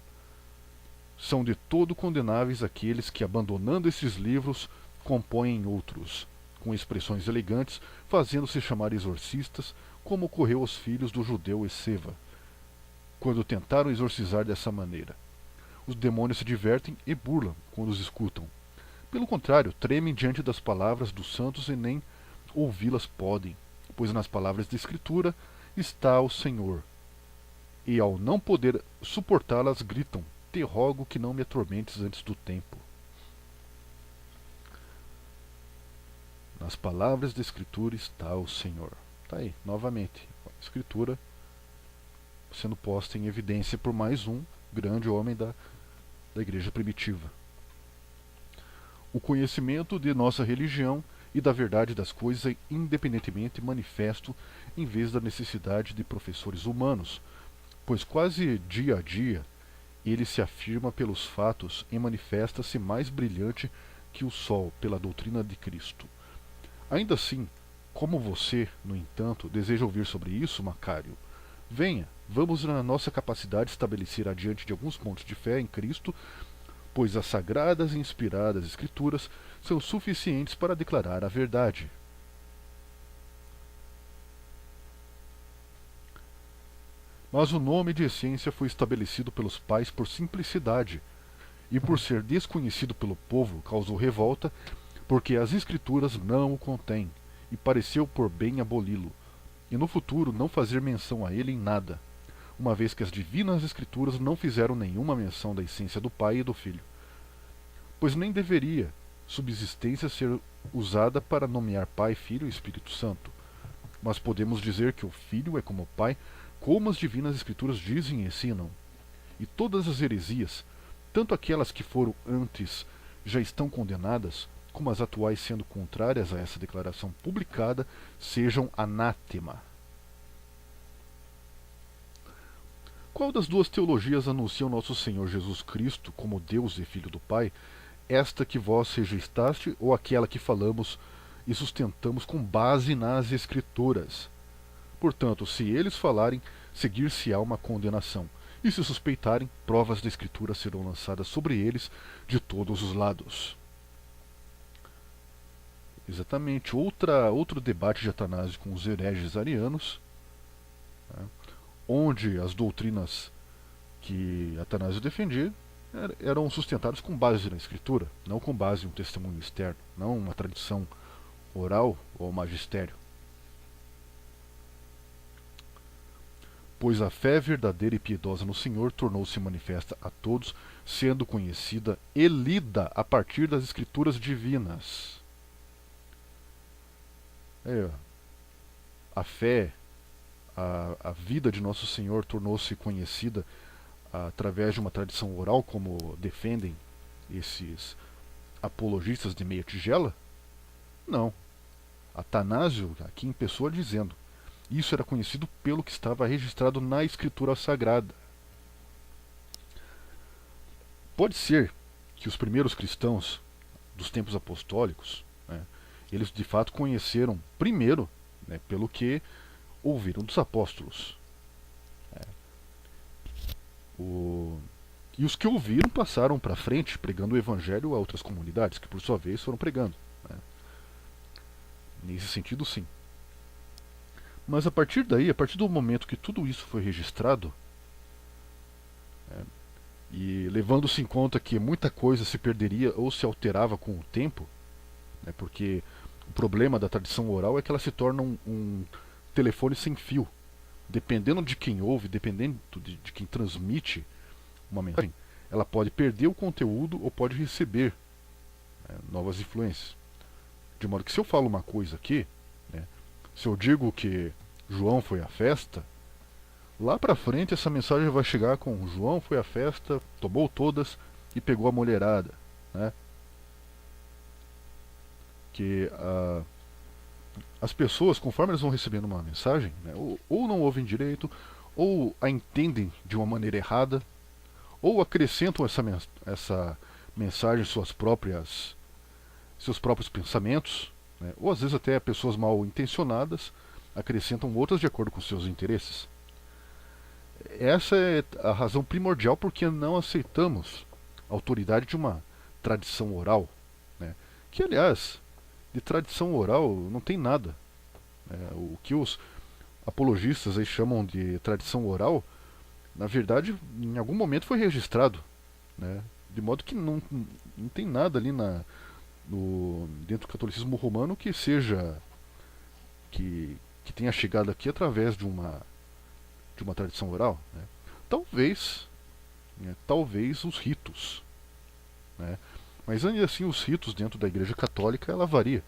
são de todo condenáveis aqueles que, abandonando esses livros, compõem outros, com expressões elegantes, fazendo-se chamar exorcistas, como ocorreu aos filhos do judeu Esceva, quando tentaram exorcizar dessa maneira. Os demônios se divertem e burlam quando os escutam. Pelo contrário, tremem diante das palavras dos santos e nem ouvi-las podem, pois nas palavras da Escritura está o Senhor. E ao não poder suportá-las, gritam: te rogo que não me atormentes antes do tempo. Nas palavras da Escritura está o Senhor. Está aí, novamente, a Escritura sendo posta em evidência por mais um grande homem da igreja primitiva. O conhecimento de nossa religião e da verdade das coisas é independentemente manifesto em vez da necessidade de professores humanos, pois quase dia a dia ele se afirma pelos fatos e manifesta-se mais brilhante que o sol pela doutrina de Cristo. Ainda assim, como você, no entanto, deseja ouvir sobre isso, Macário, venha, vamos na nossa capacidade estabelecer adiante de alguns pontos de fé em Cristo, pois as sagradas e inspiradas Escrituras são suficientes para declarar a verdade. Mas o nome de essência foi estabelecido pelos pais por simplicidade, e por ser desconhecido pelo povo causou revolta, porque as escrituras não o contêm, e pareceu por bem aboli-lo, e no futuro não fazer menção a ele em nada, uma vez que as divinas escrituras não fizeram nenhuma menção da essência do Pai e do Filho. Pois nem deveria subsistência ser usada para nomear Pai, Filho e Espírito Santo, mas podemos dizer que o Filho é como o Pai, como as divinas escrituras dizem e ensinam. E todas as heresias, tanto aquelas que foram antes já estão condenadas, como as atuais sendo contrárias a essa declaração publicada, sejam anátema. Qual das duas teologias anuncia o nosso Senhor Jesus Cristo como Deus e Filho do Pai? Esta que vós registraste ou aquela que falamos e sustentamos com base nas Escrituras? Portanto, se eles falarem, seguir-se-á uma condenação, e se suspeitarem, provas da Escritura serão lançadas sobre eles de todos os lados. Exatamente, outro debate de Atanásio com os hereges arianos, né, onde as doutrinas que Atanásio defendia eram sustentadas com base na Escritura, não com base em um testemunho externo, não uma tradição oral ou magistério. Pois a fé verdadeira e piedosa no Senhor tornou-se manifesta a todos, sendo conhecida e lida a partir das Escrituras divinas. A fé, a vida de Nosso Senhor tornou-se conhecida através de uma tradição oral, como defendem esses apologistas de meia tigela? Não. Atanásio, aqui em pessoa, dizendo: isso era conhecido pelo que estava registrado na Escritura Sagrada. Pode ser que os primeiros cristãos dos tempos apostólicos, né, eles de fato conheceram primeiro, né, pelo que ouviram dos apóstolos. E os que ouviram passaram para frente, pregando o Evangelho a outras comunidades, que por sua vez foram pregando. Né. Nesse sentido, sim. Mas a partir daí, a partir do momento que tudo isso foi registrado, e levando-se em conta que muita coisa se perderia ou se alterava com o tempo, né, porque o problema da tradição oral é que ela se torna um telefone sem fio. Dependendo de quem ouve, dependendo de quem transmite uma mensagem, ela pode perder o conteúdo ou pode receber, né, novas influências. De modo que se eu falo uma coisa aqui, né, se eu digo que João foi à festa, lá pra frente essa mensagem vai chegar com: João foi à festa, tomou todas e pegou a mulherada. Né? Que as pessoas, conforme elas vão recebendo uma mensagem, né, ou não ouvem direito, ou a entendem de uma maneira errada, ou acrescentam essa mensagem seus próprios pensamentos, né, ou às vezes até pessoas mal intencionadas acrescentam outras de acordo com seus interesses. Essa é a razão primordial porque não aceitamos a autoridade de uma tradição oral, né, que aliás, de tradição oral não tem nada. O que os apologistas aí chamam de tradição oral, na verdade, em algum momento foi registrado, né? De modo que não tem nada ali dentro do catolicismo romano que seja que tenha chegado aqui através de uma tradição oral. Né? Talvez os ritos, né? Mas ainda assim os ritos dentro da Igreja Católica ela varia.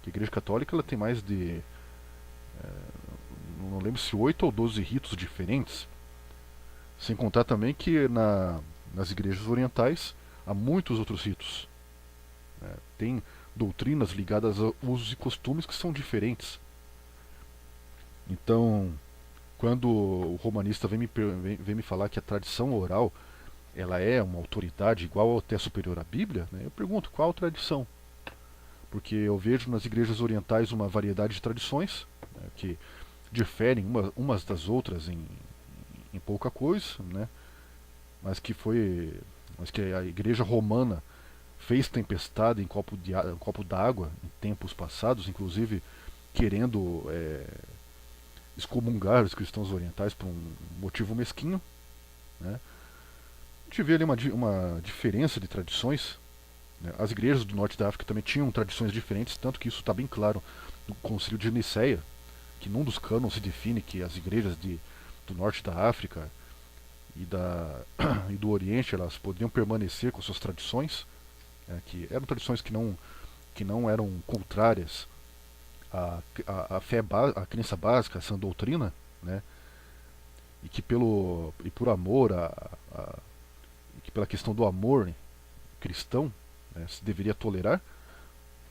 A Igreja Católica ela tem mais de não lembro se 8 ou 12 ritos diferentes, sem contar também que nas igrejas orientais há muitos outros ritos. Tem doutrinas ligadas a usos e costumes que são diferentes. Então, quando o romanista vem me falar que a tradição oral ela é uma autoridade igual ou até superior à Bíblia, né, eu pergunto qual tradição. Porque eu vejo nas igrejas orientais uma variedade de tradições, né, que diferem umas das outras em pouca coisa, né, mas que a igreja romana fez tempestade em copo d'água em tempos passados, inclusive querendo excomungar os cristãos orientais por um motivo mesquinho, né? A gente vê ali uma diferença de tradições, né? As igrejas do norte da África também tinham tradições diferentes, tanto que isso está bem claro no Concílio de Nicéia, que num dos cânones se define que as igrejas do norte da África e do Oriente elas poderiam permanecer com suas tradições, né? Que eram tradições que não eram contrárias à fé, à crença básica, à sã doutrina, né? E por amor e que pela questão do amor cristão, né, se deveria tolerar,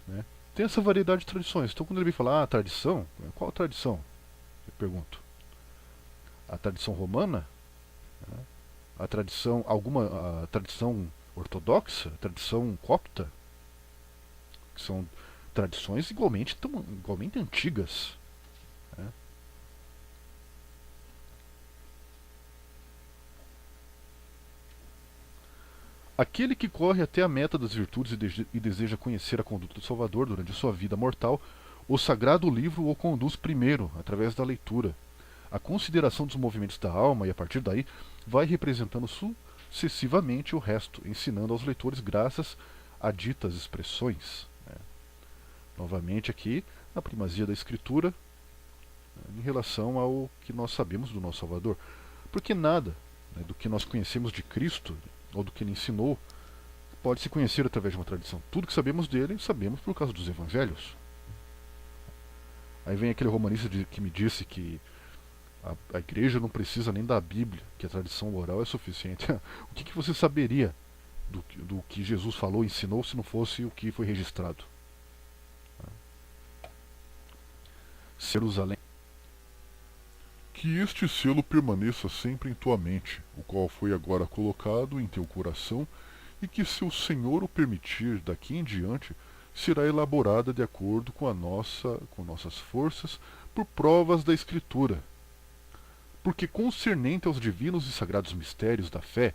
né? Tem essa variedade de tradições. Então quando ele vem falar tradição, qual tradição? Eu pergunto. A tradição romana? Né? A tradição ortodoxa? A tradição copta? Que são tradições igualmente antigas, né? Aquele que corre até a meta das virtudes e deseja conhecer a conduta do Salvador durante sua vida mortal, o sagrado livro o conduz primeiro, através da leitura, a consideração dos movimentos da alma e, a partir daí, vai representando sucessivamente o resto, ensinando aos leitores graças a ditas expressões, né? Novamente aqui, a primazia da Escritura, né, em relação ao que nós sabemos do nosso Salvador. Porque nada, né, do que nós conhecemos de Cristo, ou do que ele ensinou, pode se conhecer através de uma tradição. Tudo que sabemos dele, sabemos por causa dos evangelhos. Aí vem aquele romanista que me disse que a igreja não precisa nem da Bíblia, que a tradição oral é suficiente. O que você saberia do que Jesus falou e ensinou se não fosse o que foi registrado? Jerusalém. Que este selo permaneça sempre em tua mente, o qual foi agora colocado em teu coração, e que, se o Senhor o permitir, daqui em diante, será elaborada de acordo com nossas forças, por provas da Escritura. Porque concernente aos divinos e sagrados mistérios da fé,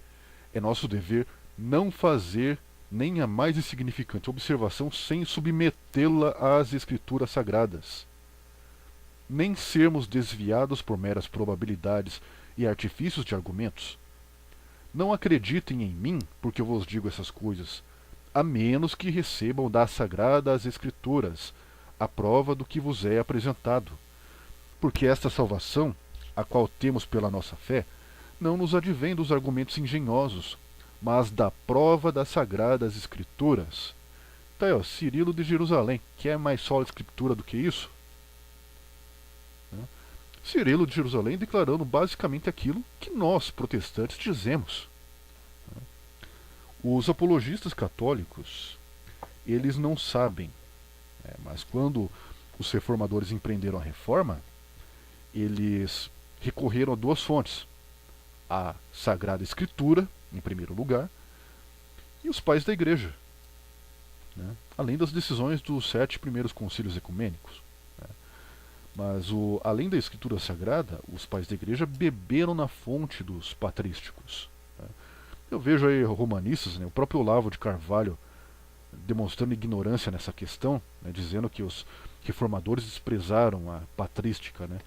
é nosso dever não fazer nem a mais insignificante observação sem submetê-la às Escrituras sagradas, nem sermos desviados por meras probabilidades e artifícios de argumentos. Não acreditem em mim, porque eu vos digo essas coisas, a menos que recebam das sagradas Escrituras a prova do que vos é apresentado. Porque esta salvação, a qual temos pela nossa fé, não nos advém dos argumentos engenhosos, mas da prova das sagradas Escrituras. Tá aí, ó, Cirilo de Jerusalém. Quer mais sólida escritura do que isso? Cirilo de Jerusalém declarando basicamente aquilo que nós, protestantes, dizemos. Os apologistas católicos, eles não sabem, mas quando os reformadores empreenderam a reforma, eles recorreram a duas fontes: a Sagrada Escritura, em primeiro lugar, e os pais da Igreja, né? Além das decisões dos 7 primeiros concílios ecumênicos. Né? Mas, além da Escritura Sagrada, os pais da Igreja beberam na fonte dos patrísticos. Né? Eu vejo aí romanistas, né, o próprio Olavo de Carvalho, demonstrando ignorância nessa questão, né, dizendo que os reformadores desprezaram a patrística. Né?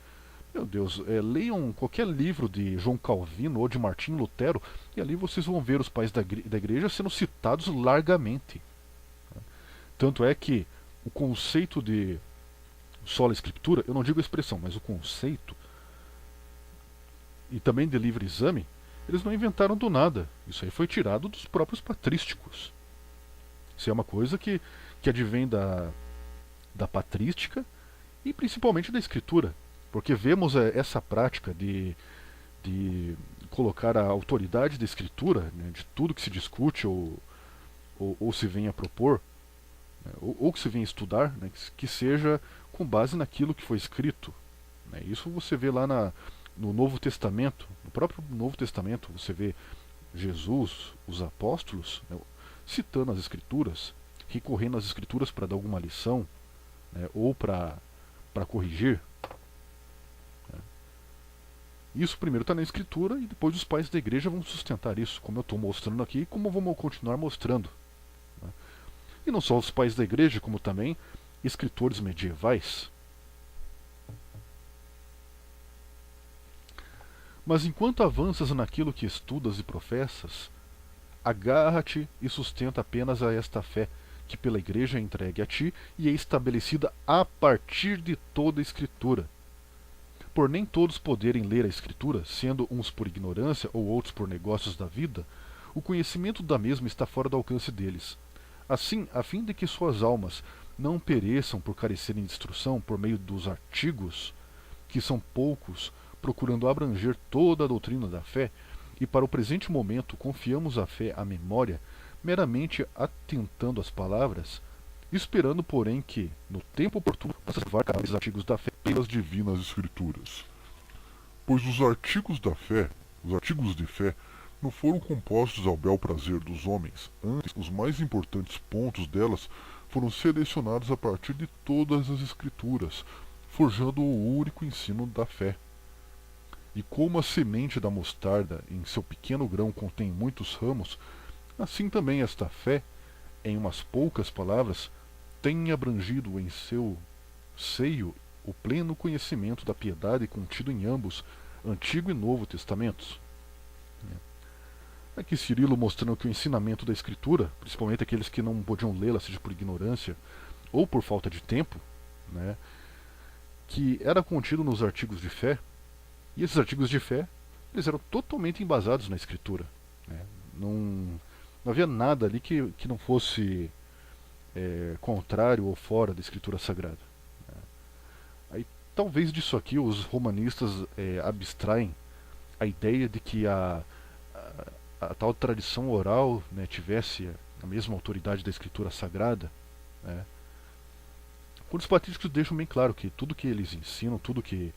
Meu Deus, leiam qualquer livro de João Calvino ou de Martim Lutero e ali vocês vão ver os pais da igreja sendo citados largamente. Tanto é que o conceito de sola escritura, eu não digo a expressão, mas o conceito, e também de livre exame, eles não inventaram do nada. Isso aí foi tirado dos próprios patrísticos. Isso é uma coisa que advém da patrística e principalmente da escritura. Porque vemos essa prática de colocar a autoridade da escritura, né, de tudo que se discute ou se vem a propor, né, ou que se vem a estudar, né, que seja com base naquilo que foi escrito. Né. Isso você vê lá no Novo Testamento, no próprio Novo Testamento, você vê Jesus, os apóstolos, né, citando as escrituras, recorrendo às escrituras para dar alguma lição, né, ou para corrigir. Isso primeiro está na escritura e depois os pais da igreja vão sustentar isso, como eu estou mostrando aqui e como vamos continuar mostrando. Né? E não só os pais da igreja, como também escritores medievais. Mas enquanto avanças naquilo que estudas e professas, agarra-te e sustenta apenas a esta fé, que pela Igreja é entregue a ti e é estabelecida a partir de toda a Escritura. Por nem todos poderem ler a Escritura, sendo uns por ignorância ou outros por negócios da vida, o conhecimento da mesma está fora do alcance deles. Assim, a fim de que suas almas não pereçam por carecerem de instrução por meio dos artigos, que são poucos, procurando abranger toda a doutrina da fé, e para o presente momento confiamos a fé à memória, meramente atentando às palavras, esperando, porém, que, no tempo oportuno, possa salvar cada vez os artigos da fé pelas divinas escrituras. Pois os artigos de fé, não foram compostos ao bel prazer dos homens. Antes, os mais importantes pontos delas foram selecionados a partir de todas as escrituras, forjando o único ensino da fé. E como a semente da mostarda em seu pequeno grão contém muitos ramos, assim também esta fé, em umas poucas palavras, tem abrangido em seu seio o pleno conhecimento da piedade contido em ambos, Antigo e Novo Testamentos. Aqui Cirilo mostrando que o ensinamento da Escritura, principalmente aqueles que não podiam lê-la, seja por ignorância ou por falta de tempo, né, que era contido nos artigos de fé, e esses artigos de fé eles eram totalmente embasados na Escritura. Né? Não havia nada ali que não fosse contrário ou fora da Escritura Sagrada. Né? Aí, talvez disso aqui os romanistas abstraem a ideia de que a tal tradição oral, né, tivesse a mesma autoridade da Escritura Sagrada. Né? Quando os patrísticos deixam bem claro que tudo que eles ensinam, tudo que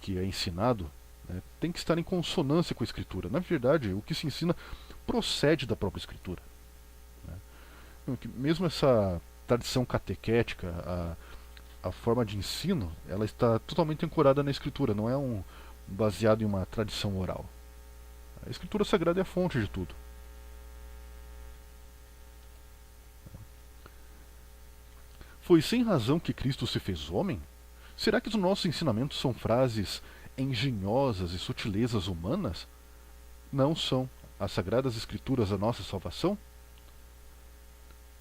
é ensinado, né, tem que estar em consonância com a Escritura. Na verdade, o que se ensina procede da própria Escritura. Né? Mesmo essa tradição catequética, a forma de ensino, ela está totalmente ancorada na Escritura, não é baseado em uma tradição oral. A Escritura Sagrada é a fonte de tudo. Foi sem razão que Cristo se fez homem? Será que os nossos ensinamentos são frases engenhosas e sutilezas humanas? Não são as Sagradas Escrituras a nossa salvação?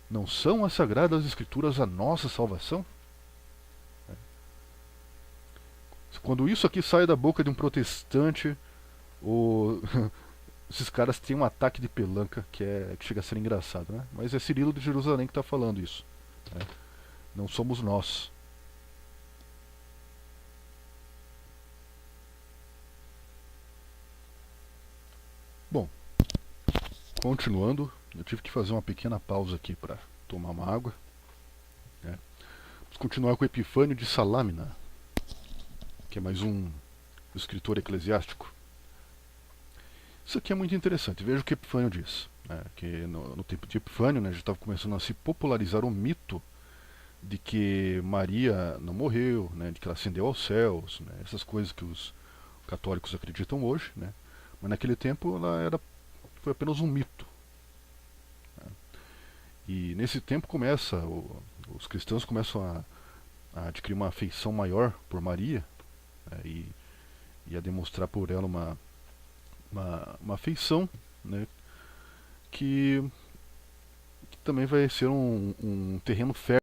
Não são as Sagradas Escrituras a nossa salvação? Quando isso aqui sai da boca de um protestante, esses caras têm um ataque de pelanca que chega a ser engraçado, né? Mas é Cirilo de Jerusalém que está falando isso. Né? Não somos nós. Bom, continuando, eu tive que fazer uma pequena pausa aqui para tomar uma água. Né? Vamos continuar com Epifânio de Salâmina, que é mais um escritor eclesiástico. Isso aqui é muito interessante. Veja o que Epifânio diz. Né? Que no tempo de Epifânio, né, já estava começando a se popularizar o mito de que Maria não morreu, né, de que ela ascendeu aos céus, né, essas coisas que os católicos acreditam hoje. Né? Mas naquele tempo foi apenas um mito. Né? E nesse tempo os cristãos começam a adquirir uma afeição maior por Maria, né, e a demonstrar por ela uma afeição, né, que também vai ser um terreno fértil